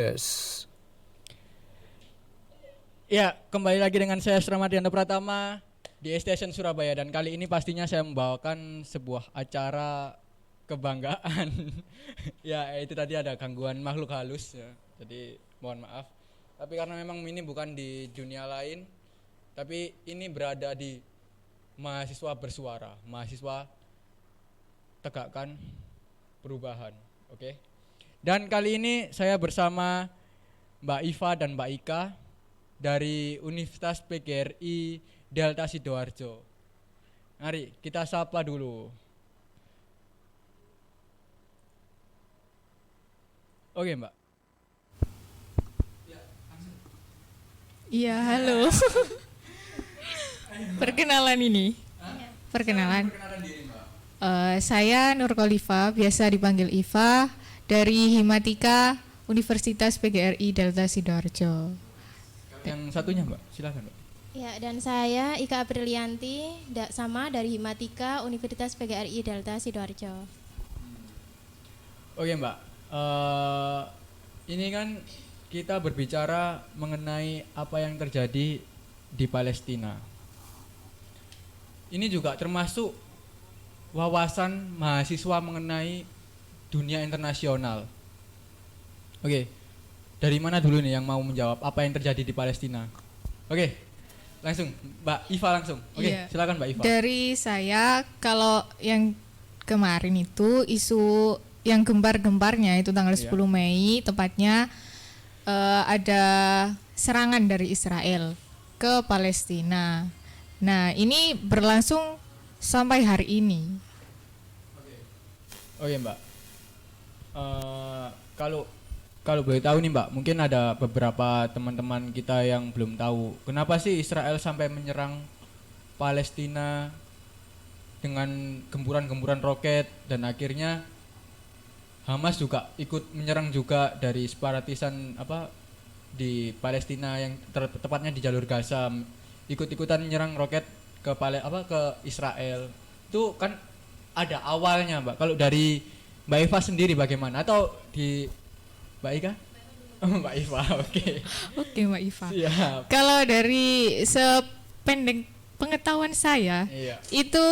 Yes. Ya, kembali lagi dengan saya Ramadhan Pratama di Station Surabaya, dan kali ini pastinya saya membawakan sebuah acara kebanggaan. Ya, itu tadi ada gangguan makhluk halus ya. Jadi mohon maaf. Tapi karena memang ini bukan di dunia lain, tapi ini berada di mahasiswa bersuara, mahasiswa tegakkan perubahan. Oke. Dan kali ini saya bersama Mbak Iva dan Mbak Ika dari Universitas PGRI Delta Sidoarjo. Mari kita sapa dulu. Oke, Mbak. Iya, halo. Perkenalan ini. Perkenalan. Perkenalan diri, Mbak. Saya Nur Khalifa, biasa dipanggil Iva, dari Himatika Universitas PGRI Delta Sidoarjo. Yang satunya, Mbak. Silakan, Mbak. Ya, dan saya Ika Aprilianti, sama dari Himatika Universitas PGRI Delta Sidoarjo. Oke, Mbak. Ini kan kita berbicara mengenai apa yang terjadi di Palestina. Ini juga termasuk wawasan mahasiswa mengenai dunia internasional. Oke, dari mana dulu nih yang mau menjawab apa yang terjadi di Palestina? Oke, langsung Mbak Iva langsung. Oke, Iya. silakan Mbak Iva. Dari saya, kalau yang kemarin itu isu yang gembar-gembarnya itu tanggal Iya. 10 Mei tepatnya, ada serangan dari Israel ke Palestina. Nah, ini berlangsung sampai hari ini. Oke, Mbak. Kalau kalau boleh tahu nih, Mbak, mungkin ada beberapa teman-teman kita yang belum tahu kenapa sih Israel sampai menyerang Palestina dengan gempuran-gempuran roket, dan akhirnya Hamas juga ikut menyerang juga dari separatisan di Palestina yang tepatnya di jalur Gaza, ikut-ikutan menyerang roket ke ke Israel. Itu kan ada awalnya, Mbak. Kalau dari Mbak Eva sendiri bagaimana? Atau di Mbak Ika? Oh, Mbak Eva, oke. Oke, Mbak Iva. Siap. Kalau dari sependek pengetahuan saya, Iya. itu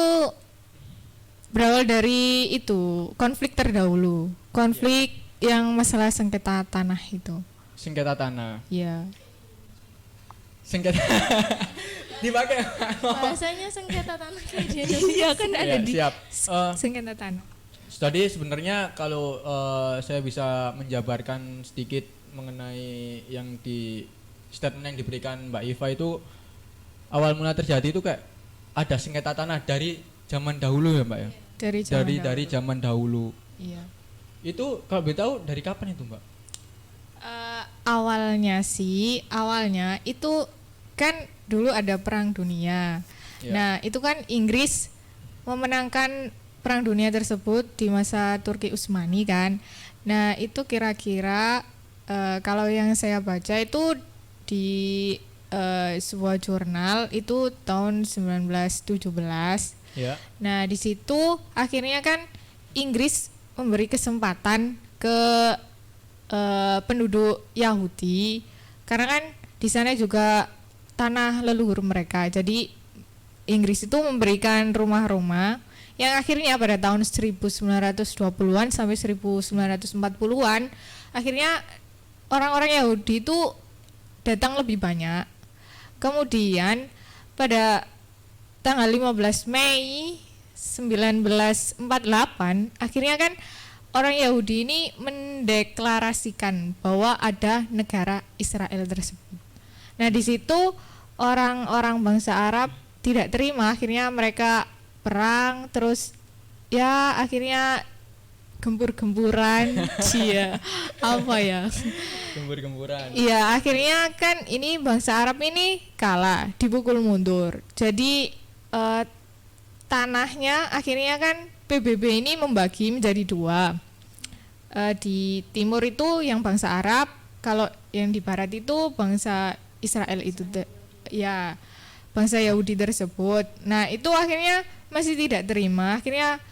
berawal dari itu konflik terdahulu, konflik yang masalah sengketa tanah itu. Sengketa tanah. Ya, Sengketa dipakai. Bahasanya sengketa tanah kayak di iya kan ada Ya, di siap. sengketa tanah. Tadi sebenarnya kalau saya bisa menjabarkan sedikit mengenai yang di statement yang diberikan Mbak Iva itu, awal mula terjadi itu kayak ada sengketa tanah dari zaman dahulu ya, Mbak ya. Dari zaman Dari dahulu. zaman dahulu. Iya. Itu kalau boleh tahu dari kapan itu, Mbak? Awalnya itu kan dulu ada perang dunia. Iya. Nah, itu kan Inggris memenangkan perang dunia tersebut di masa Turki Utsmani kan. Nah, itu kira-kira kalau yang saya baca itu di sebuah jurnal itu tahun 1917. Ya. Nah, di situ akhirnya kan Inggris memberi kesempatan ke penduduk Yahudi, karena kan di sana juga tanah leluhur mereka. Jadi Inggris itu memberikan rumah-rumah yang akhirnya pada tahun 1920-an sampai 1940-an akhirnya orang-orang Yahudi itu datang lebih banyak. Kemudian pada tanggal 15 Mei 1948 akhirnya kan orang Yahudi ini mendeklarasikan bahwa ada negara Israel tersebut. Nah, di situ orang-orang bangsa Arab tidak terima, akhirnya mereka perang, terus ya akhirnya gempur-gempuran. Cia, apa ya? Gembur-gemburan. Iya, akhirnya kan ini bangsa Arab ini kalah, dipukul mundur. Jadi tanahnya akhirnya kan PBB ini membagi menjadi dua. Di timur itu yang bangsa Arab, kalau yang di barat itu bangsa Israel itu ya bangsa Yahudi tersebut. Nah, itu akhirnya masih tidak terima, akhirnya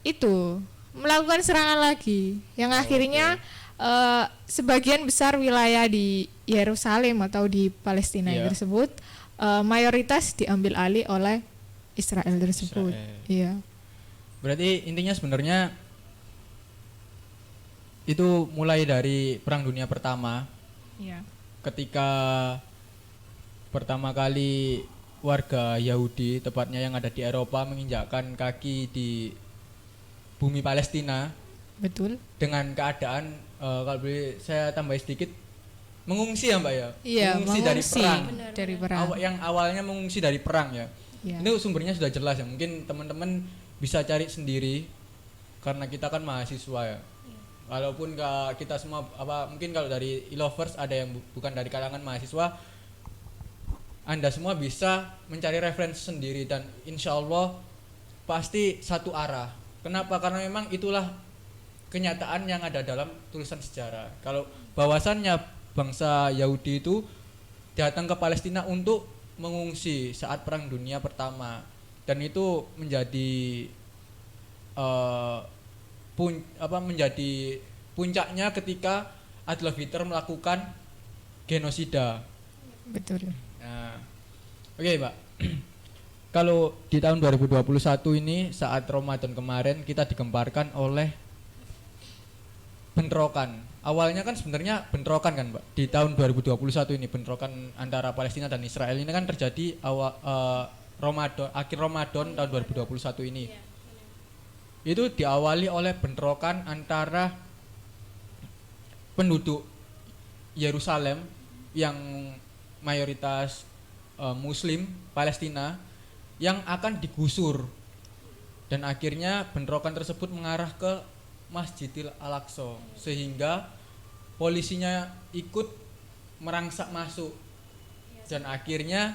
itu melakukan serangan lagi yang akhirnya sebagian besar wilayah di Yerusalem atau di Palestina Iya. tersebut mayoritas diambil alih oleh Israel tersebut. Israel. Iya. Berarti intinya sebenarnya itu mulai dari Perang Dunia Pertama Iya. ketika pertama kali warga Yahudi tepatnya yang ada di Eropa menginjakkan kaki di bumi Palestina Betul. dengan keadaan kalau boleh saya tambah sedikit mengungsi ya Mbak ya. Iya, mengungsi dari perang. Dari perang. Yang awalnya mengungsi dari perang ya. Iya. Ini sumbernya sudah jelas ya. Mungkin teman-teman bisa cari sendiri karena kita kan mahasiswa ya. Walaupun kita semua mungkin kalau dari e-lovers ada yang bukan dari kalangan mahasiswa, Anda semua bisa mencari referensi sendiri dan insya Allah pasti satu arah. Kenapa? Karena memang itulah kenyataan yang ada dalam tulisan sejarah. Kalau bahwasannya bangsa Yahudi itu datang ke Palestina untuk mengungsi saat Perang Dunia Pertama dan itu menjadi menjadi puncaknya ketika Adolf Hitler melakukan genosida. Betul. Nah, oke Mbak. Kalau di tahun 2021 ini saat Ramadan kemarin kita digemparkan oleh bentrokan. Awalnya kan sebenarnya bentrokan kan Mbak. Di tahun 2021 ini bentrokan antara Palestina dan Israel ini kan terjadi akhir Ramadan tahun 2021 ini. Itu diawali oleh bentrokan antara penduduk Yerusalem yang mayoritas Muslim Palestina yang akan digusur dan akhirnya bentrokan tersebut mengarah ke Masjidil Al-Aqsa sehingga polisinya ikut merangsak masuk dan akhirnya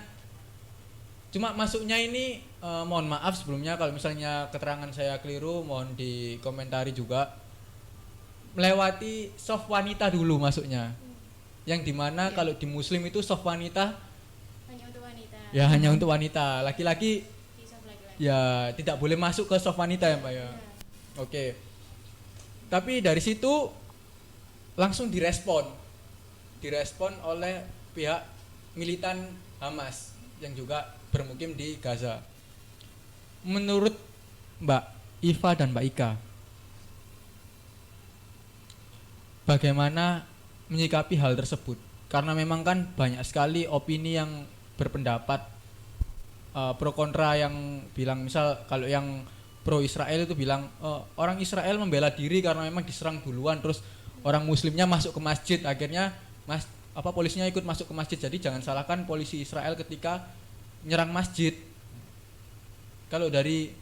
cuma masuknya ini mohon maaf sebelumnya kalau misalnya keterangan saya keliru mohon dikomentari juga melewati soft wanita dulu masuknya yang dimana kalau di Muslim itu soft wanita hanya untuk wanita. ya hanya untuk wanita, laki-laki Di soft laki-laki. ya tidak boleh masuk ke soft wanita ya Pak ya. Oke. Tapi dari situ langsung direspon oleh pihak militan Hamas yang juga bermukim di Gaza. Menurut Mbak Iva dan Mbak Ika, bagaimana menyikapi hal tersebut? Karena memang kan banyak sekali opini yang berpendapat pro kontra yang bilang misal kalau yang pro Israel itu bilang orang Israel membela diri karena memang diserang duluan terus orang muslimnya masuk ke masjid akhirnya polisinya ikut masuk ke masjid jadi jangan salahkan polisi Israel ketika nyerang masjid. Kalau dari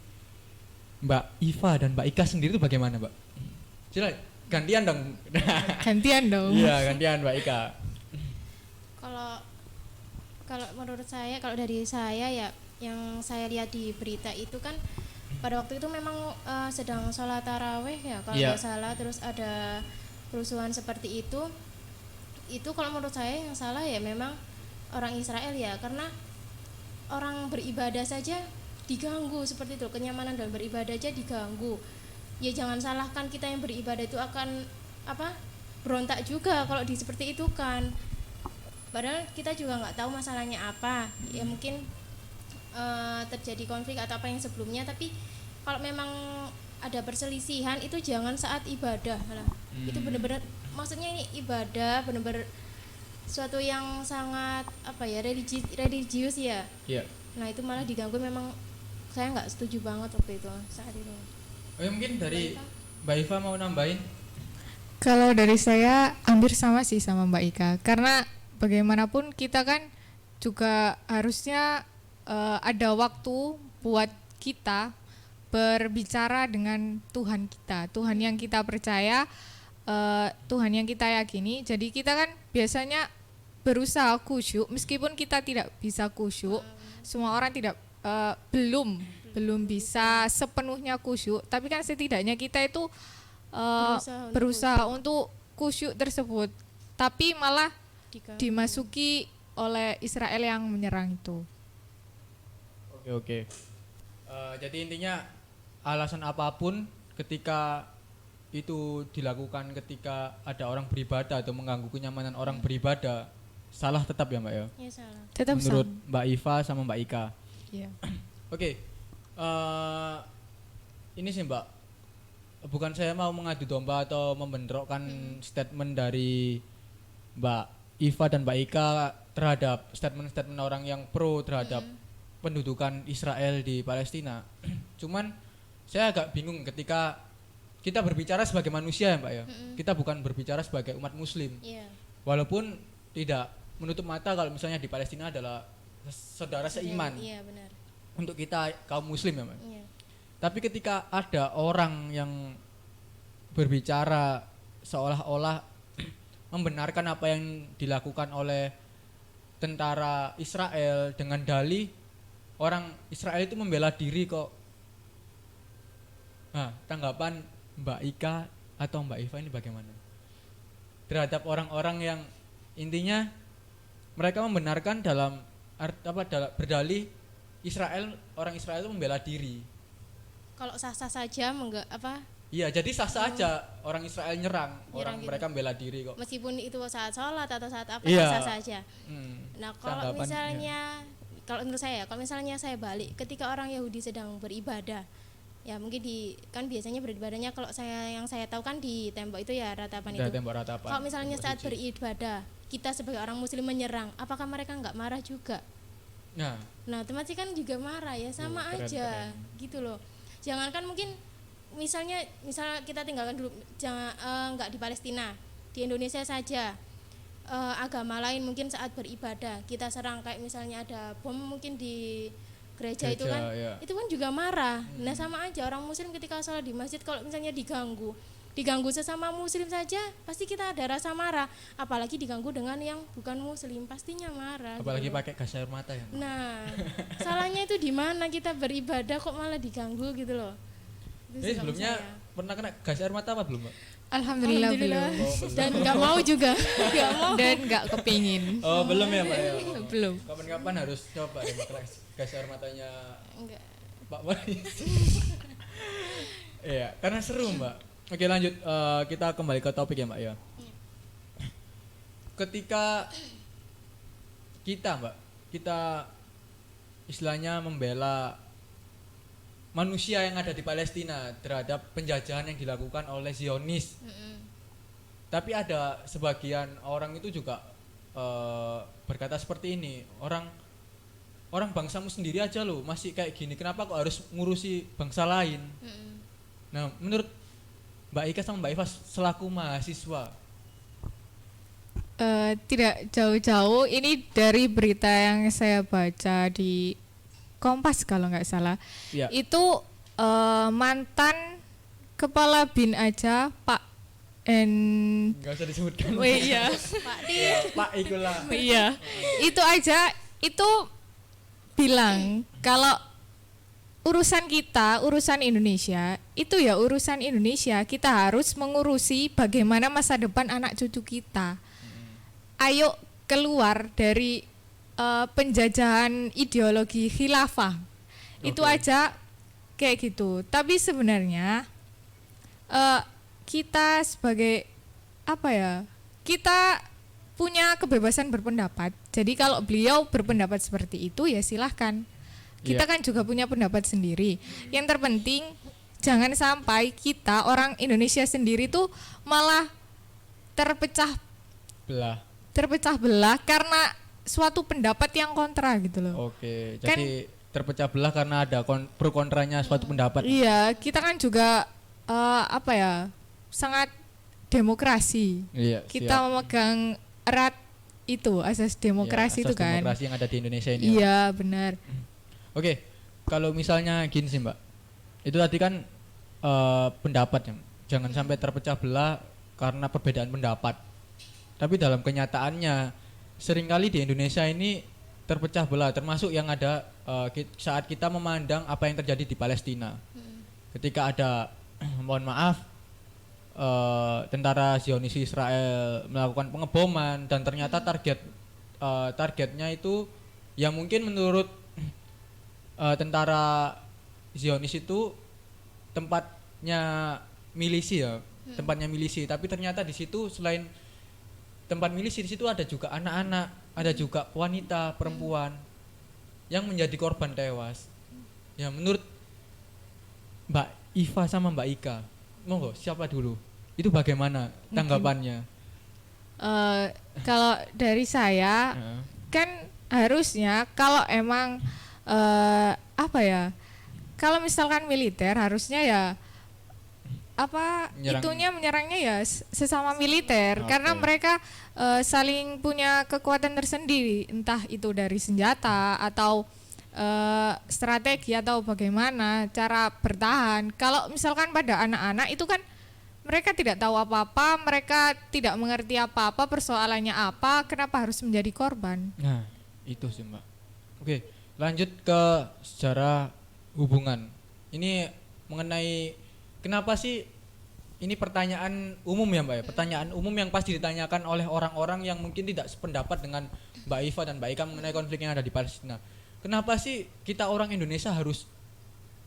Mbak Iva dan Mbak Ika sendiri itu bagaimana Mbak? Silakan gantian dong. Gantian dong. Iya gantian Mbak Ika. Kalau menurut saya, kalau dari saya ya yang saya lihat di berita itu kan pada waktu itu memang sedang sholat taraweh ya kalau Iya. nggak salah, terus ada kerusuhan seperti itu kalau menurut saya yang salah ya memang orang Israel ya, karena orang beribadah saja diganggu seperti itu, kenyamanan dalam beribadah aja diganggu. Ya jangan salahkan kita yang beribadah itu akan berontak juga kalau seperti itu kan, padahal kita juga nggak tahu masalahnya apa ya, mungkin terjadi konflik atau apa yang sebelumnya, tapi kalau memang ada perselisihan itu jangan saat ibadah lah. Itu benar-benar maksudnya ini ibadah benar-benar suatu yang sangat religius ya. Iya. Nah itu malah diganggu, memang saya nggak setuju banget waktu itu saat itu. Mungkin dari Mbak Iva mau nambahin? Kalau dari saya hampir sama sih sama Mbak Ika, karena bagaimanapun kita kan juga harusnya ada waktu buat kita berbicara dengan Tuhan kita, Tuhan yang kita percaya, Tuhan yang kita yakini. Jadi kita kan biasanya berusaha khusyuk meskipun kita tidak bisa khusyuk. Semua orang belum bisa sepenuhnya khusyuk, tapi kan setidaknya kita itu berusaha untuk khusyuk tersebut, tapi malah dimasuki oleh Israel yang menyerang itu. Oke. Jadi intinya alasan apapun ketika itu dilakukan ketika ada orang beribadah atau mengganggu kenyamanan orang beribadah, salah tetap ya Mbak ya? Ya salah. Tetap Menurut sama. Mbak Iva sama Mbak Ika. Iya. Oke, ini sih Mbak, bukan saya mau mengadu domba atau membentrokkan statement dari Mbak Iva dan Mbak Ika terhadap statement-statement orang yang pro terhadap pendudukan Israel di Palestina. Cuman saya agak bingung ketika kita berbicara sebagai manusia ya Mbak ya. Kita bukan berbicara sebagai umat muslim. Iya. Walaupun tidak menutup mata kalau misalnya di Palestina adalah saudara seiman Iya benar. untuk kita kaum muslim ya Mbak. Iya. Tapi ketika ada orang yang berbicara seolah-olah membenarkan apa yang dilakukan oleh tentara Israel dengan dalih orang Israel itu membela diri kok. Nah, tanggapan Mbak Ika atau Mbak Iva ini bagaimana? Terhadap orang-orang yang intinya mereka membenarkan dalam berdalih orang Israel itu membela diri. Kalau sah-sah saja Iya, jadi sah-sah aja orang Israel nyerang, orang gitu. mereka membela diri kok. meskipun itu saat sholat atau saat apa Iya. sah saja. Nah kalau Tanggapannya. misalnya kalau menurut saya, kalau misalnya saya balik ketika orang Yahudi sedang beribadah, ya mungkin kan biasanya beribadahnya kalau yang saya tahu kan di tembok itu ya ratapan Udah itu. tembok ratapan. Kalau misalnya tembok saat suci. beribadah kita sebagai orang muslim menyerang, apakah mereka nggak marah juga? Nah otomatis kan juga marah ya, sama keren, aja gitu loh. Jangankan mungkin misalnya kita tinggalkan dulu, nggak di Palestina, di Indonesia saja, agama lain mungkin saat beribadah kita serang, kayak misalnya ada bom mungkin di gereja itu kan, iya. itu kan juga marah. Nah sama aja orang muslim ketika sholat di masjid, kalau misalnya diganggu sesama muslim saja pasti kita ada rasa marah, apalagi diganggu dengan yang bukan muslim, pastinya marah Apalagi gitu. pakai gas air mata ya. Nah salahnya itu di mana, kita beribadah kok malah diganggu gitu loh. Itu Jadi sih kalau sebelumnya saya. pernah kena gas air mata apa belum Mbak? Alhamdulillah belum. Dan nggak mau juga, nggak mau. Dan nggak kepingin. Oh belum ya Mbak ya? Belum. Kapan-kapan harus coba ya pakai gas air matanya Enggak. Pak Boris. Iya, karena seru Mbak. Oke lanjut, kita kembali ke topik ya Mbak ya. Ketika kita istilahnya membela manusia yang ada di Palestina terhadap penjajahan yang dilakukan oleh Zionis. Tapi ada sebagian orang itu juga berkata seperti ini, orang bangsamu sendiri aja loh masih kayak gini, kenapa kok harus ngurusi bangsa lain? Nah menurut Mbak Ika sama Mbak Iva selaku mahasiswa, Tidak jauh-jauh, ini dari berita yang saya baca di Kompas kalau nggak salah. ya Itu mantan kepala BIN aja Pak nggak usah disebutkan. Oh iya. Pak Di, Ya, Pak ikulah. Iya. Itu aja itu bilang kalau urusan kita, urusan Indonesia, itu ya urusan Indonesia, kita harus mengurusi bagaimana masa depan anak cucu kita. Ayo keluar dari penjajahan ideologi khilafah. Itu Oke. aja kayak gitu. Tapi sebenarnya kita sebagai apa ya? Kita punya kebebasan berpendapat. Jadi kalau beliau berpendapat seperti itu ya silahkan. Kita Iya. kan juga punya pendapat sendiri. Yang terpenting jangan sampai kita orang Indonesia sendiri tuh malah terpecah Belah. karena suatu pendapat yang kontra gitu loh. Oke, Kan- jadi terpecah belah karena ada pro kontranya suatu pendapat. Iya, kita kan juga apa ya? Sangat demokrasi. Iya, Kita memegang erat itu asas demokrasi Iya, itu asas kan. demokrasi yang ada di Indonesia ini. Ya. Iya, benar. Oke, kalau misalnya gini sih Mbak, itu tadi kan pendapat ya, jangan sampai terpecah belah karena perbedaan pendapat. Tapi dalam kenyataannya seringkali di Indonesia ini terpecah belah, termasuk yang ada saat kita memandang apa yang terjadi di Palestina. Ketika ada, mohon maaf, tentara Zionis Israel melakukan pengeboman dan ternyata targetnya itu yang mungkin menurut tentara Zionis itu tempatnya milisi ya, tempatnya milisi, tapi ternyata di situ selain tempat milisi di situ ada juga anak-anak, ada juga wanita, perempuan yang menjadi korban tewas. Ya menurut Mbak Iva sama Mbak Ika, monggo siapa dulu? Itu bagaimana tanggapannya? Kalau dari saya Heeh. kan harusnya kalau emang apa ya, kalau misalkan militer harusnya ya apa Menyerang. itunya menyerangnya ya sesama militer, karena Oke. mereka saling punya kekuatan tersendiri, entah itu dari senjata atau strategi atau bagaimana cara bertahan. Kalau misalkan pada anak-anak itu kan mereka tidak tahu apa-apa, mereka tidak mengerti apa-apa, persoalannya apa, kenapa harus menjadi korban. Nah, itu sih Mbak. Oke, lanjut ke sejarah hubungan. Ini mengenai kenapa sih ini pertanyaan umum ya Mbak ya? Pertanyaan umum yang pasti ditanyakan oleh orang-orang yang mungkin tidak sependapat dengan Mbak Iva dan Mbak Ika mengenai konflik yang ada di Palestina. Kenapa sih kita orang Indonesia harus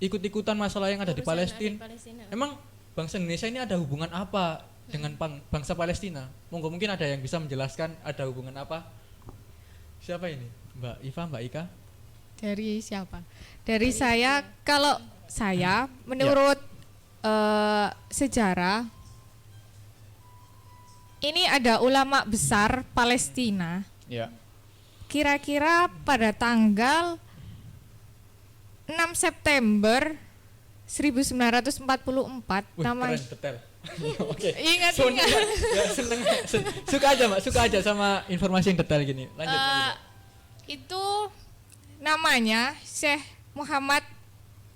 ikut-ikutan masalah yang ada di Urusan Palestina? Palestina. Emang bangsa Indonesia ini ada hubungan apa dengan bangsa Palestina? Mungkin ada yang bisa menjelaskan ada hubungan apa? Siapa ini? Mbak Iva, Mbak Ika? Dari siapa? Dari saya. Kalau saya menurut sejarah ini ada ulama besar Palestina. Ya. Kira-kira pada tanggal 6 September 1944 Wih, namanya. keren, detail. Oke. Ingat. Ya, suka aja Mbak, suka aja sama informasi yang detail gini. Lanjut. Itu namanya Syekh Muhammad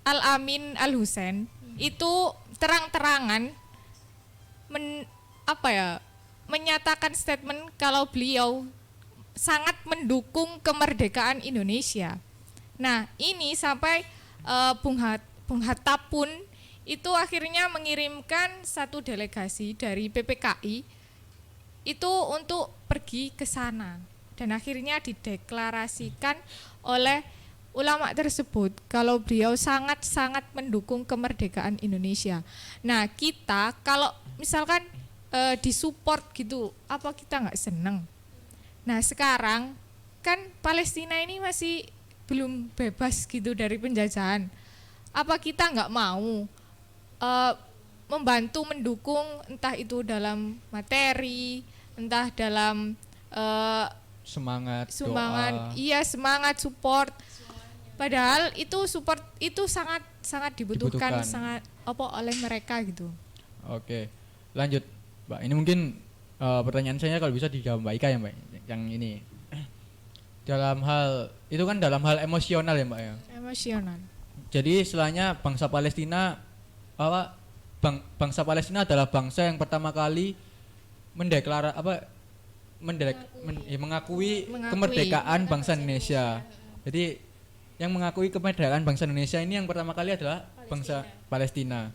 Al-Amin Al-Husain. Itu terang-terangan menyatakan statement kalau beliau sangat mendukung kemerdekaan Indonesia. Nah, ini sampai Bung Hatta pun itu akhirnya mengirimkan satu delegasi dari PPKI itu untuk pergi ke sana, dan akhirnya dideklarasikan oleh ulama tersebut kalau beliau sangat-sangat mendukung kemerdekaan Indonesia. Nah, kita kalau misalkan disupport gitu, apa kita nggak seneng? Nah, sekarang kan Palestina ini masih belum bebas gitu dari penjajahan. Apa kita nggak mau membantu mendukung, entah itu dalam materi, entah dalam Semangat, sumbangan, doa. iya semangat support. Padahal itu support itu sangat dibutuhkan, Dibutuhkan. sangat oleh mereka gitu. Oke. Lanjut, Mbak. Ini mungkin pertanyaan saya kalau bisa dijawab Mbak Ika ya, Mbak. Yang ini. Dalam hal itu kan dalam hal emosional ya, Mbak ya. Emosional. Jadi istilahnya bangsa Palestina bangsa Palestina adalah bangsa yang pertama kali mengakui kemerdekaan bangsa Indonesia. Jadi yang mengakui kemerdekaan bangsa Indonesia ini yang pertama kali adalah bangsa Palestina.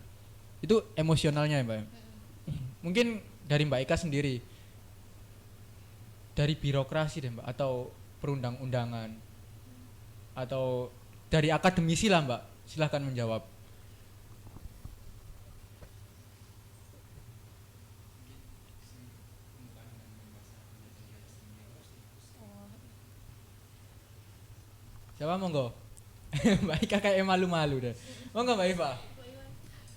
Itu emosionalnya ya, Mbak. Mungkin dari Mbak Ika sendiri, dari birokrasi deh Mbak, atau perundang-undangan, atau dari akademisi lah Mbak, silahkan menjawab. Siapa monggo? Mbak Ika kayak malu-malu deh. Monggo Mbak Iva.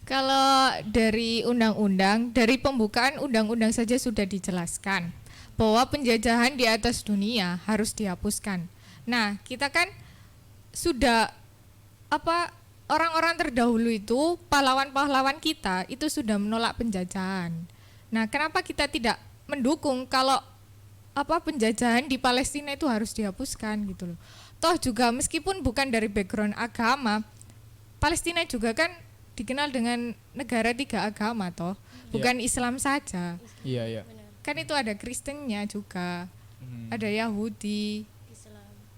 Kalau dari undang-undang, dari pembukaan undang-undang saja sudah dijelaskan bahwa penjajahan di atas dunia harus dihapuskan. Nah, kita kan sudah orang-orang terdahulu itu, pahlawan-pahlawan kita itu sudah menolak penjajahan. Nah, kenapa kita tidak mendukung kalau penjajahan di Palestina itu harus dihapuskan gitu loh. Toh juga meskipun bukan dari background agama, Palestina juga kan dikenal dengan negara 3 agama toh, bukan Islam saja. Iya, iya. Kan itu ada Kristennya juga, ada Yahudi,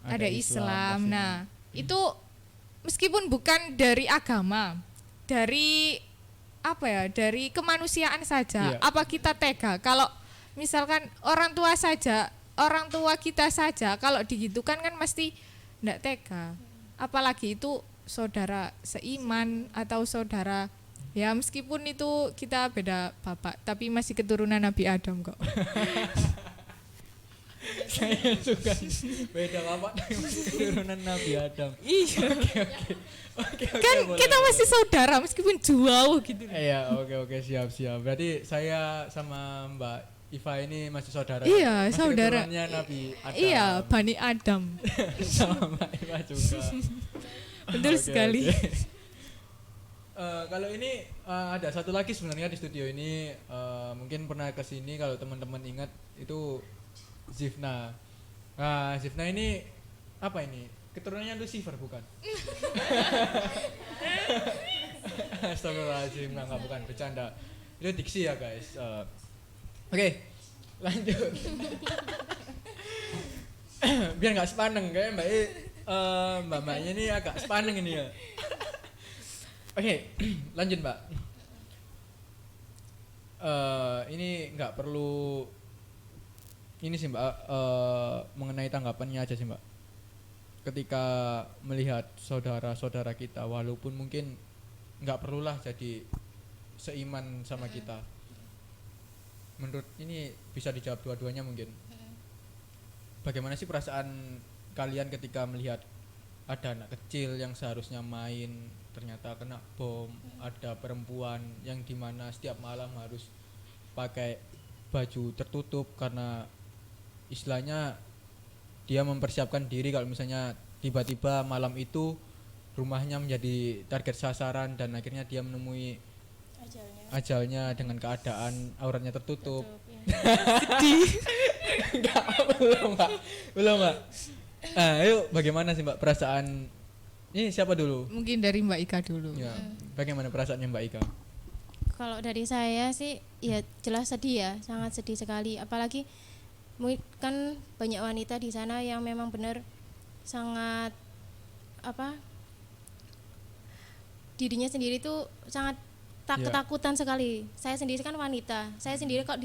ada Islam. pastinya. Nah, itu meskipun bukan dari agama, dari dari kemanusiaan saja. Iya. Apa kita tega kalau misalkan orang tua kita saja kalau digitukan kan mesti enggak tega. Apalagi itu saudara seiman atau saudara Ya meskipun itu kita beda bapak, tapi masih keturunan Nabi Adam kok. Saya suka beda bapak tapi masih keturunan Nabi Adam. Iya. Oke, Kan boleh, kita boleh. masih saudara meskipun jauh gitu. Iya, oke, siap. Berarti saya sama Mbak Iva ini masih saudara. Iya, masih saudara. keturunannya Nabi Adam. Iya, Bani Adam. Sama Mbak Iva juga. Betul Oke, sekali. oke. Kalau ini ada satu lagi sebenarnya di studio ini mungkin pernah kesini kalau teman-teman ingat itu Zifna. Nah, Zifna ini apa ini? Keturunannya Lucifer bukan? Astagfirullahaladzim, enggak bukan bercanda. Itu diksi ya guys. Oke, lanjut. Biar nggak sepaneng kayak mbaknya ini agak sepaneng ini ya. Oke, lanjut Mbak. Ini nggak perlu ini sih Mbak, mengenai tanggapannya aja sih Mbak. Ketika melihat saudara-saudara kita, walaupun mungkin nggak perlulah jadi seiman sama kita. Menurut ini bisa dijawab dua-duanya mungkin. Bagaimana sih perasaan kalian ketika melihat ada anak kecil yang seharusnya main ternyata kena bom, ada perempuan yang dimana setiap malam harus pakai baju tertutup karena istilahnya dia mempersiapkan diri kalau misalnya tiba-tiba malam itu rumahnya menjadi target sasaran dan akhirnya dia menemui ajalnya dengan keadaan auratnya tertutup. Enggak, belum Mbak. Ayo bagaimana sih Mbak perasaan ini siapa dulu? Mungkin dari Mbak Ika dulu. Ya, bagaimana perasaannya Mbak Ika? Kalau dari saya sih ya jelas sedih ya, sangat sedih sekali. Apalagi kan banyak wanita di sana yang memang benar sangat dirinya sendiri tuh sangat ketakutan sekali. Saya sendiri kan wanita, saya sendiri kok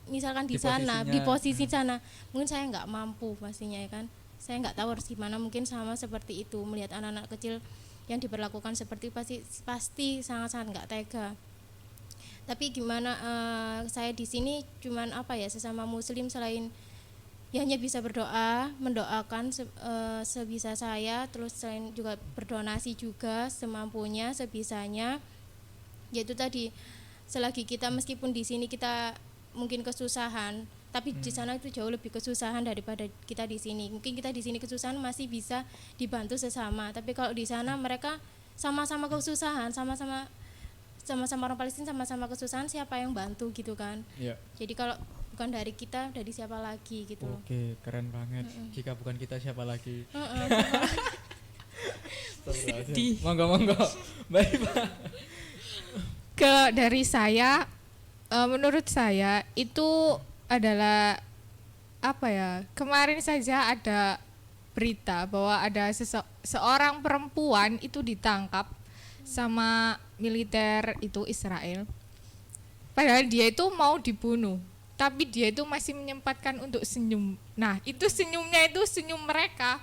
misalkan di sana di posisi sana mungkin saya nggak mampu pastinya ya kan. Saya nggak tahu harus gimana, mungkin sama seperti itu melihat anak-anak kecil yang diperlakukan seperti pasti sangat-sangat nggak tega. Tapi gimana saya di sini cuman sesama muslim selain ya hanya bisa mendoakan sebisa saya, terus selain juga berdonasi juga semampunya sebisanya. Yaitu tadi selagi kita meskipun di sini kita mungkin kesusahan, tapi di sana itu jauh lebih kesusahan daripada kita di sini. Mungkin kita di sini kesusahan masih bisa dibantu sesama, tapi kalau di sana mereka sama-sama kesusahan, sama-sama orang Palestina sama-sama kesusahan, siapa yang bantu gitu kan. Iya. Jadi kalau bukan dari kita, dari siapa lagi gitu. Oke, keren banget. Jika bukan kita siapa lagi? Sedih. Monggo. Baik Pak. Dari saya, menurut saya itu adalah kemarin saja ada berita bahwa ada seorang perempuan itu ditangkap sama militer itu Israel. Padahal dia itu mau dibunuh, tapi dia itu masih menyempatkan untuk senyum. Nah, itu senyumnya itu senyum mereka.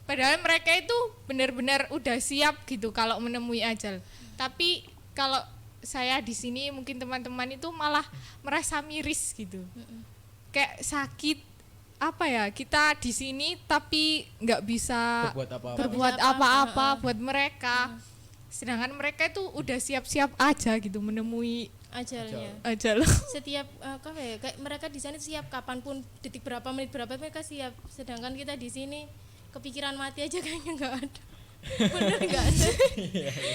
Padahal mereka itu benar-benar udah siap gitu kalau menemui ajal. Tapi kalau saya di sini mungkin teman-teman itu malah merasa miris gitu. Kayak sakit kita di sini tapi nggak bisa berbuat apa-apa buat mereka. Sedangkan mereka itu udah siap-siap aja gitu menemui ajal. Setiap kayak mereka di sana siap kapanpun, detik berapa, menit berapa mereka siap. Sedangkan kita di sini kepikiran mati aja kayaknya nggak ada. Bener nggak ada?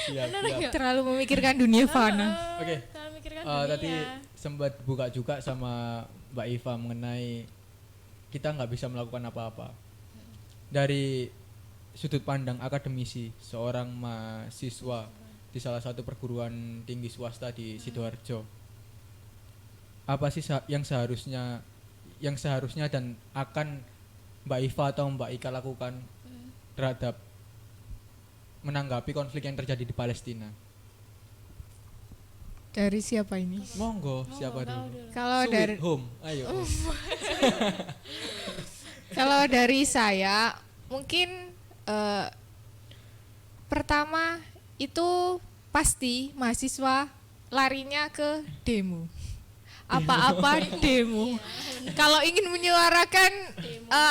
Bener nggak? Terlalu memikirkan dunia fana. Oke. Tadi sempat buka juga sama Mbak Iva mengenai kita nggak bisa melakukan apa-apa. Dari sudut pandang akademisi, seorang mahasiswa di salah satu perguruan tinggi swasta di Sidoarjo, apa sih yang seharusnya dan akan Mbak Iva atau Mbak Ika lakukan terhadap menanggapi konflik yang terjadi di Palestina? Dari siapa ini? Monggo, siapa dulu? Kalau dari ayo. Kalau dari saya mungkin pertama itu pasti mahasiswa larinya ke demo. Apa-apa demo. Kalau ingin menyuarakan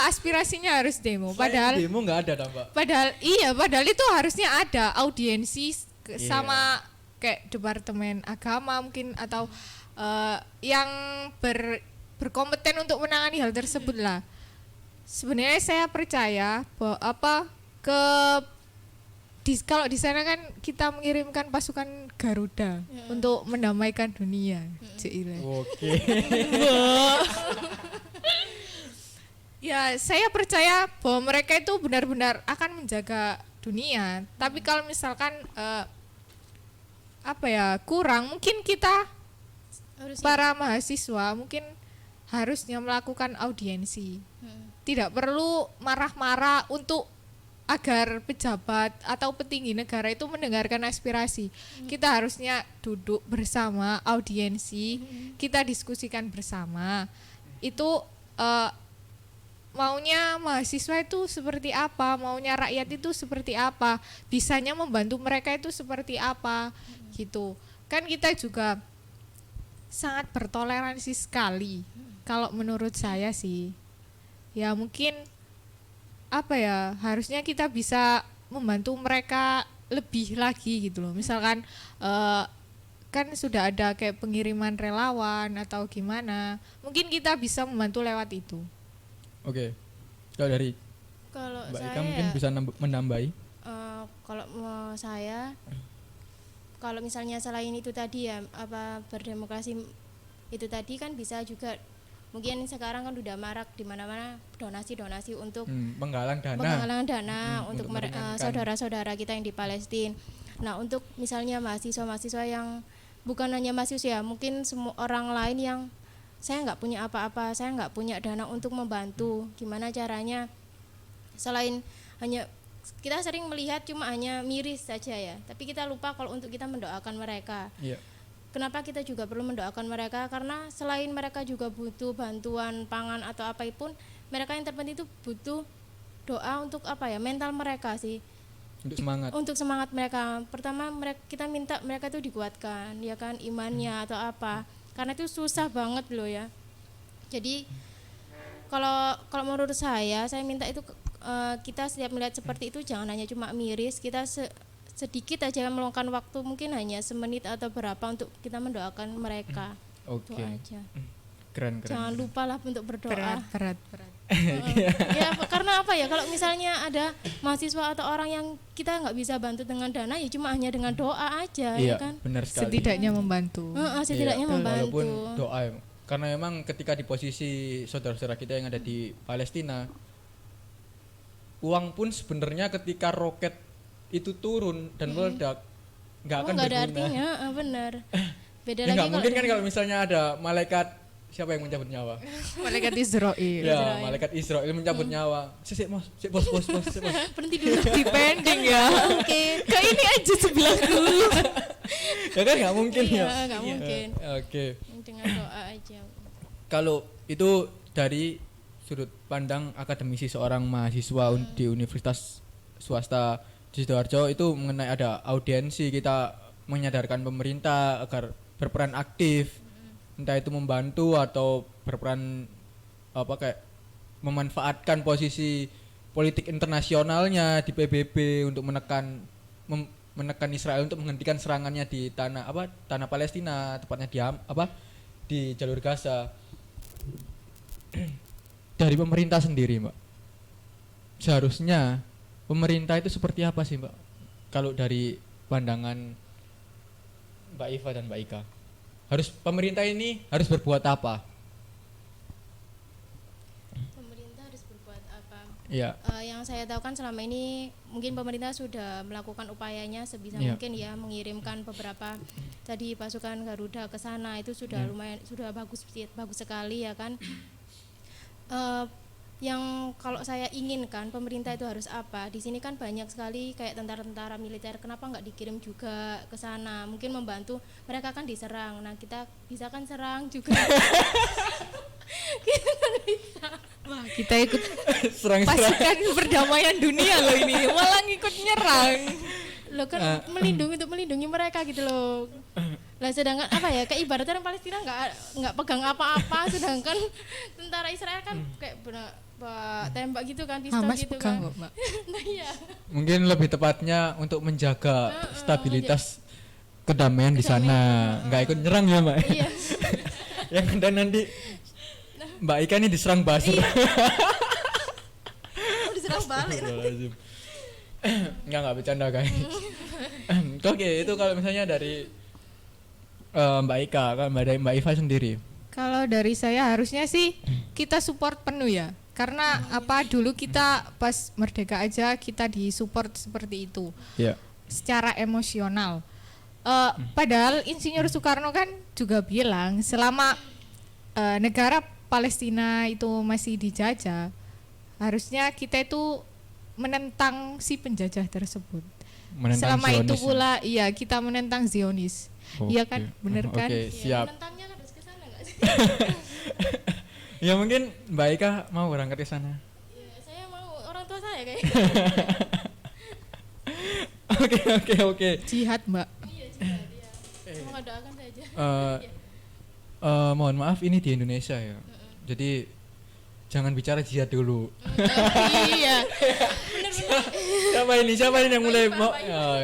aspirasinya harus demo. Padahal demo nggak ada dah, Mbak. padahal itu harusnya ada audiensi sama kayak departemen agama mungkin atau yang berkompeten untuk menangani hal tersebut lah. Sebenarnya saya percaya bahwa kalau di sana kan kita mengirimkan pasukan Garuda untuk mendamaikan dunia. Oke. Ya, saya percaya bahwa mereka itu benar-benar akan menjaga dunia. Tapi kalau misalkan kurang, mungkin kita para mahasiswa mungkin harusnya melakukan audiensi. Tidak perlu marah-marah agar pejabat atau petinggi negara itu mendengarkan aspirasi. Kita harusnya duduk bersama, audiensi, kita diskusikan bersama. Itu maunya mahasiswa itu seperti apa, maunya rakyat itu seperti apa, bisanya membantu mereka itu seperti apa, gitu. Kan kita juga sangat bertoleransi sekali. Kalau menurut saya sih, ya mungkin harusnya kita bisa membantu mereka lebih lagi gitu loh. Misalkan kan sudah ada kayak pengiriman relawan atau gimana, mungkin kita bisa membantu lewat itu. Oke. Kalau dari Mbak saya Ika mungkin bisa menambahi. Kalau saya, kalau misalnya selain itu tadi ya berdemokrasi itu tadi kan bisa juga. Mungkin sekarang kan udah marak di mana-mana donasi untuk penggalang dana untuk saudara-saudara kita yang di Palestina. Nah, untuk misalnya mahasiswa-mahasiswa yang bukan hanya mahasiswa ya, mungkin semua orang lain yang saya nggak punya apa-apa, saya nggak punya dana untuk membantu. Gimana caranya? Selain hanya kita sering melihat cuma hanya miris saja ya, tapi kita lupa kalau untuk kita mendoakan mereka. Iya. Kenapa kita juga perlu mendoakan mereka? Karena selain mereka juga butuh bantuan pangan atau apapun, mereka yang terpenting itu butuh doa untuk mental mereka sih. Untuk semangat mereka. Pertama kita minta mereka itu dikuatkan, ya kan, imannya atau apa. Karena itu susah banget loh ya. Jadi kalau menurut saya minta itu kita setiap melihat seperti itu jangan hanya cuma miris, kita sedikit aja meluangkan waktu, mungkin hanya semenit atau berapa untuk kita mendoakan mereka. Oke. Itu aja. Keren. Jangan lupa lah untuk berdoa. Berat. Ya karena kalau misalnya ada mahasiswa atau orang yang kita nggak bisa bantu dengan dana, ya cuma hanya dengan doa aja, ya kan. Benar sekali. Setidaknya membantu. Setidaknya membantu. Walaupun doa, karena memang ketika di posisi saudara-saudara kita yang ada di Palestina, uang pun sebenarnya ketika roket itu turun dan meledak nggak akan ada berguna. artinya, benar. Beda Ya, lagi nggak mungkin kan kalau misalnya ada malaikat, siapa yang mencabut nyawa? Malaikat Israel. Ya, malaikat Israel mencabut nyawa. Bos. Berhenti dulu. Depending ya. Oke. Ke ini aja sebelah dulu. Ya kan nggak mungkin ya. Nggak mungkin. Oke. Dengan doa aja. Kalau itu dari sudut pandang akademisi seorang mahasiswa di universitas swasta di Sidoarjo, itu mengenai ada audiensi, kita menyadarkan pemerintah agar berperan aktif, entah itu membantu atau berperan kayak memanfaatkan posisi politik internasionalnya di PBB untuk menekan Israel untuk menghentikan serangannya di tanah Palestina, tepatnya di jalur Gaza. Dari pemerintah sendiri, Mbak, seharusnya pemerintah itu seperti apa sih, Mbak? Kalau dari pandangan Mbak Iva dan Mbak Ika, pemerintah ini harus berbuat apa? Pemerintah harus berbuat apa? Iya. Yang saya tahu kan selama ini mungkin pemerintah sudah melakukan upayanya sebisa mungkin ya, mengirimkan beberapa tadi pasukan Garuda ke sana, itu sudah lumayan, sudah bagus sekali ya kan. Yang kalau saya inginkan pemerintah itu harus apa? Di sini kan banyak sekali kayak tentara-tentara militer, kenapa nggak dikirim juga ke sana? Mungkin membantu, mereka kan diserang. Nah, kita bisa kan serang juga. Wah, kita ikut Serang-serang. pasukan perdamaian dunia loh ini, malah ngikut nyerang. lo kan melindungi mereka gitu loh. Lah sedangkan apa ya, kayak ibaratnya orang Palestina nggak pegang apa-apa, sedangkan tentara Israel kan kayak tembak gitu kan, pistol Hamas gitu pegang kan. kok, Mbak. Nah iya. Mungkin lebih tepatnya untuk menjaga stabilitas kedamaian di sana, nggak ikut nyerang ya Mbak. Iya. Yang ada nanti Mbak Ika ini diserang Basur. Diserang balik. Enggak bercanda guys. Oke, itu kalau misalnya dari Mbak Ika, kan dari Mbak Iva sendiri. Kalau dari saya harusnya sih kita support penuh ya. Karena apa, dulu kita pas merdeka aja kita disupport seperti itu. Ya. Secara emosional. Padahal Insinyur Soekarno kan juga bilang selama negara Palestina itu masih dijajah, harusnya kita itu menentang si penjajah tersebut. Menentang Selama itu Zionis, pula iya kita menentang Zionis. Iya kan, bener kan? Oke, siap. Menentangnya kan harus ke sana enggak sih? Ya mungkin Mbak Ika mau berangkat ke sana. Ya, saya mau orang tua saya kayak. Oke. Jihad, Mbak. Iya, jihad, iya. Semoga doakan saja. Mohon maaf ini di Indonesia ya. Jadi jangan bicara jihad dulu. Iya. Siapa ini yang mulai mau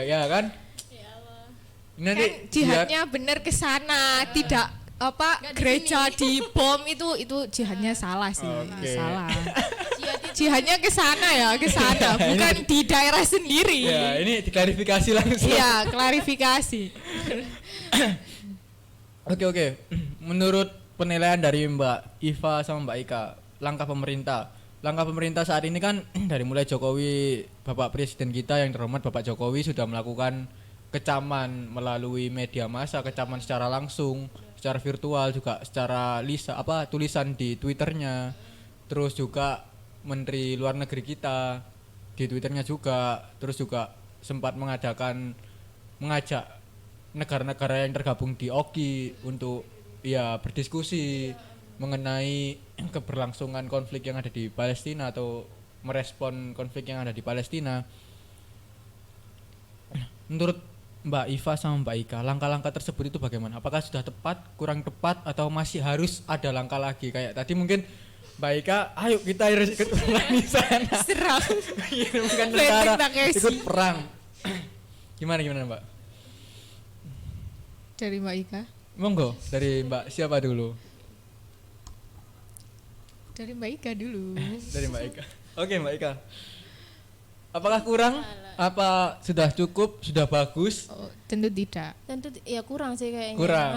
ya kan? Ya Allah. Nanti Kan jihadnya bener ke sana, tidak apa Nggak di gereja di bom itu jihadnya salah sih, Oke. salah. Jihad itu Jihadnya ke sana ya, ke sana, bukan di daerah sendiri. ya ini diklarifikasi langsung. Iya, klarifikasi. Oke. Menurut penilaian dari Mbak Iva sama Mbak Ika, langkah pemerintah saat ini kan dari mulai Jokowi, Bapak Presiden kita yang terhormat Bapak Jokowi sudah melakukan kecaman melalui media massa, kecaman secara langsung, secara virtual juga secara tulisan di Twitternya. Terus juga Menteri Luar Negeri kita di Twitternya juga, terus juga sempat mengajak negara-negara yang tergabung di OKI untuk ya berdiskusi mengenai keberlangsungan konflik yang ada di Palestina atau merespon konflik yang ada di Palestina. Menurut Mbak Iva sama Mbak Ika, langkah-langkah tersebut itu bagaimana? Apakah sudah tepat, kurang tepat, atau masih harus ada langkah lagi? Kayak tadi mungkin Mbak Ika, ayo kita harus ikut perang di sana. Serang. Bukan tentara, ikut perang. Gimana Mbak? Dari Mbak Ika. Monggo, dari Mbak siapa dulu? Dari Mbak Ika dulu. Dari Mbak Ika. Oke Mbak Ika. Apakah kurang? Apa sudah cukup? Sudah bagus? Oh, tentu tidak. tentu ya kurang sih kayaknya. Kurang.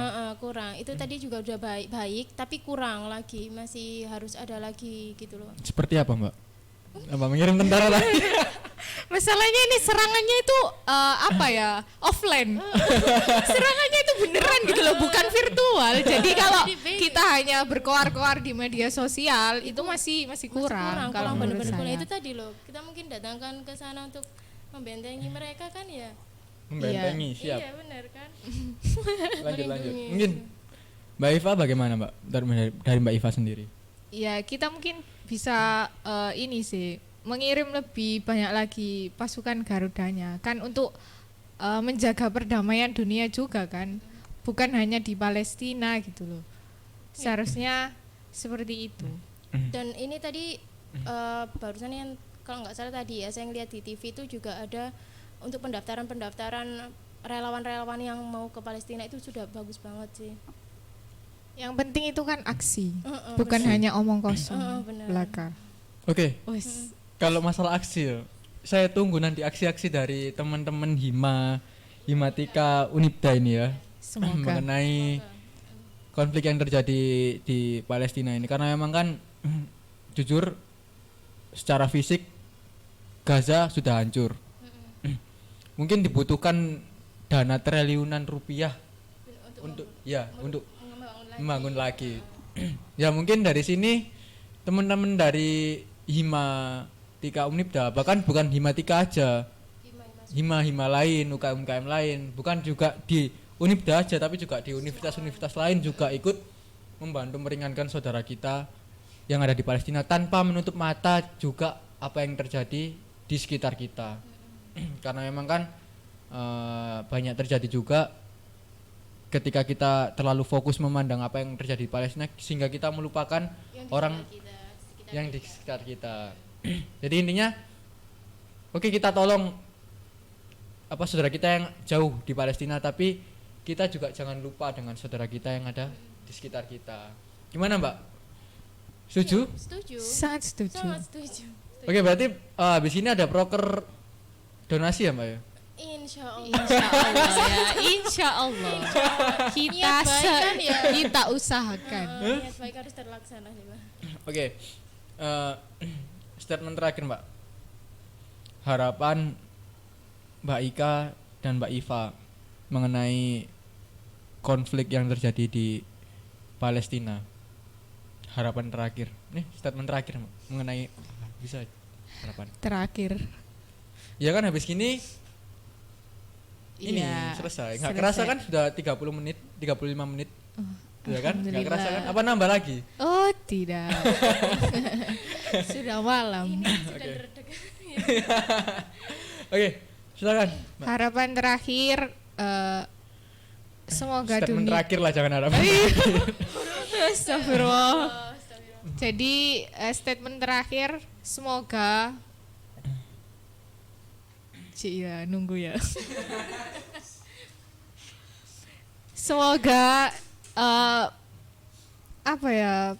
Kurang. Itu tadi juga udah baik, tapi kurang lagi, masih harus ada lagi gitu loh. Seperti apa Mbak? Apa mengirim tentara lagi? Masalahnya ini serangannya itu apa ya, offline. Serangannya itu beneran gitu loh, bukan virtual. Jadi kalau kita hanya berkoar-koar di media sosial itu masih kurang. Kalau menurut bener-bener kurang. saya. Itu tadi loh, kita mungkin datangkan ke sana untuk membentengi mereka kan ya. Membentengi, siap. Iya benar kan. Lanjut. Melindungi. Mungkin Mbak Iva bagaimana Mbak? Dari Mbak Iva sendiri. Ya kita mungkin bisa ini sih mengirim lebih banyak lagi pasukan Garudanya kan untuk menjaga perdamaian dunia juga kan, bukan hanya di Palestina gitu loh. Seharusnya seperti itu. Dan ini tadi barusan yang kalau nggak salah tadi ya saya ngeliat di TV itu juga ada untuk pendaftaran relawan-relawan yang mau ke Palestina, itu sudah bagus banget sih. Yang penting itu kan aksi, Heeh, bukan hanya omong kosong benar. belaka. Oke. Wes. Kalau masalah aksi, saya tunggu nanti aksi-aksi dari teman-teman Himatika Unibda ini ya. Semoga. Mengenai konflik yang terjadi di Palestina ini, karena memang kan jujur secara fisik Gaza sudah hancur. Mungkin dibutuhkan dana triliunan rupiah untuk membangun lagi. Ya mungkin dari sini teman-teman dari Himatika Unibda, bahkan bukan Himatika aja, hima lain, UKM lain, bukan juga di Unibda aja tapi juga di universitas-universitas lain juga ikut membantu meringankan saudara kita yang ada di Palestina tanpa menutup mata juga apa yang terjadi di sekitar kita. Karena memang kan banyak terjadi juga ketika kita terlalu fokus memandang apa yang terjadi di Palestina sehingga kita melupakan Yang di orang sekitar yang di kita. sekitar kita. Jadi intinya oke, kita tolong apa saudara kita yang jauh di Palestina, tapi kita juga jangan lupa dengan saudara kita yang ada di sekitar kita. Gimana Mbak? Setuju? Setuju. Sangat setuju. Sangat setuju. Oke, berarti habis ini ada proker donasi ya Mbak ya? Insya Allah. Insya Allah ya, insya Allah. Kita Niat baik kan ya? kita usahakan. Niat baik harus terlaksana sih, Mbak. Oke, statement terakhir Mbak. Harapan Mbak Ika dan Mbak Iva mengenai konflik yang terjadi di Palestina. Harapan terakhir. Nih statement terakhir Mbak, mengenai bisa harapan. Terakhir. Ya kan habis gini ini Iya, selesai. Nggak selesai. kerasa kan sudah 30 menit, 35 menit. Ya kan? Nggak Alhamdulillah. kerasa kan? Apa nambah lagi? Oh tidak. Sudah malam. Sudah Oke. deg-degan. Oke, silakan. Mbak. Harapan terakhir semoga Statement dunia. terakhir lah, jangan harapan. Astagfirullah. Oh, astagfirullah. Jadi statement terakhir semoga ya nunggu ya. Semoga apa ya,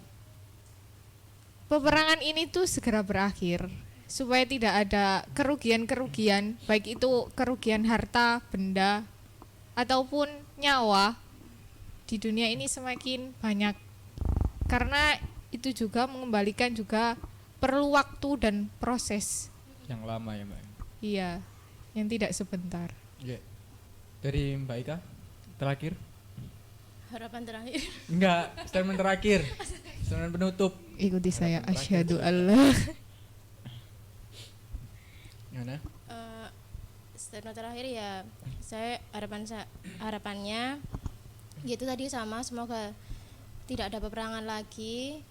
peperangan ini tuh segera berakhir supaya tidak ada kerugian-kerugian, baik itu kerugian harta, benda ataupun nyawa di dunia ini semakin banyak, karena itu juga mengembalikan juga perlu waktu dan proses. Yang lama ya Mbak. Iya, yang tidak sebentar. Oke. Dari Mbak Ika terakhir? Harapan terakhir. Enggak, statement terakhir. Statement penutup. Ikuti saya, Harapan asyhadu Allah. Gimana? Statement terakhir ya, saya harapannya gitu tadi sama, semoga tidak ada peperangan lagi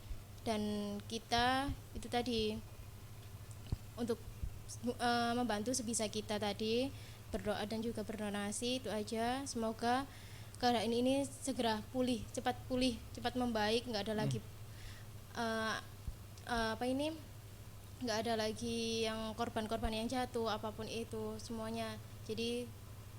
dan kita itu tadi untuk membantu sebisa kita tadi, berdoa dan juga berdonasi, itu aja. Semoga keadaan ini segera cepat pulih, cepat membaik, nggak ada lagi nggak ada lagi yang korban-korban yang jatuh, apapun itu semuanya, jadi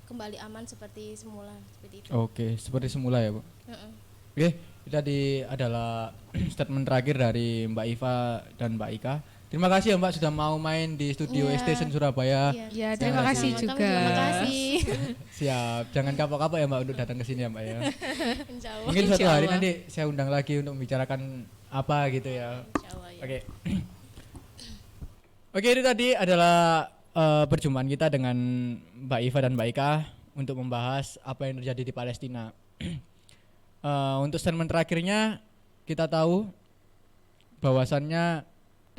kembali aman seperti semula, seperti itu. Oke, seperti semula ya Bu. Heeh. Oke, itu tadi adalah statement terakhir dari Mbak Iva dan Mbak Ika. Terima kasih ya Mbak sudah mau main di studio Iya. Station Surabaya. Iya. Ya, terima Terima kasih kasih. juga. Terima kasih. Siap, jangan kapok-kapok ya Mbak untuk datang ke sini ya Mbak ya. Insya Allah. Mungkin suatu Insya hari Allah. nanti saya undang lagi untuk membicarakan apa gitu ya. Insya Allah, ya. Oke. Oke, itu tadi adalah perjumpaan kita dengan Mbak Iva dan Mbak Ika untuk membahas apa yang terjadi di Palestina. Untuk statement terakhirnya kita tahu bahwasannya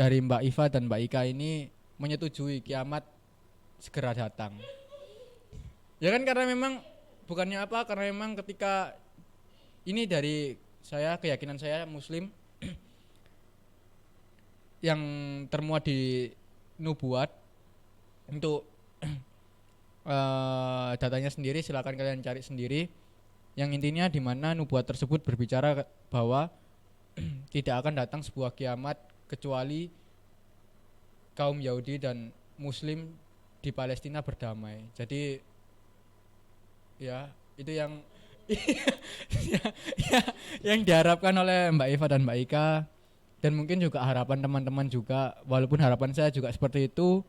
dari Mbak Iva dan Mbak Ika ini menyetujui kiamat segera datang. Ya kan, karena memang bukannya apa, karena memang ketika ini dari saya, keyakinan saya Muslim yang termuat di nubuat. Untuk datanya sendiri silakan kalian cari sendiri, yang intinya di mana nubuat tersebut berbicara bahwa tidak akan datang sebuah kiamat kecuali kaum Yahudi dan Muslim di Palestina berdamai. Jadi ya itu yang yang diharapkan oleh Mbak Iva dan Mbak Ika, dan mungkin juga harapan teman-teman juga, walaupun harapan saya juga seperti itu,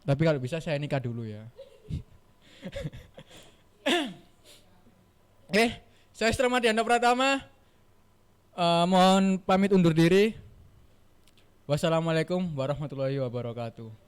tapi kalau bisa saya nikah dulu ya. Oke, saya Stra Mardianda Pratama, mohon pamit undur diri. Wassalamualaikum warahmatullahi wabarakatuh.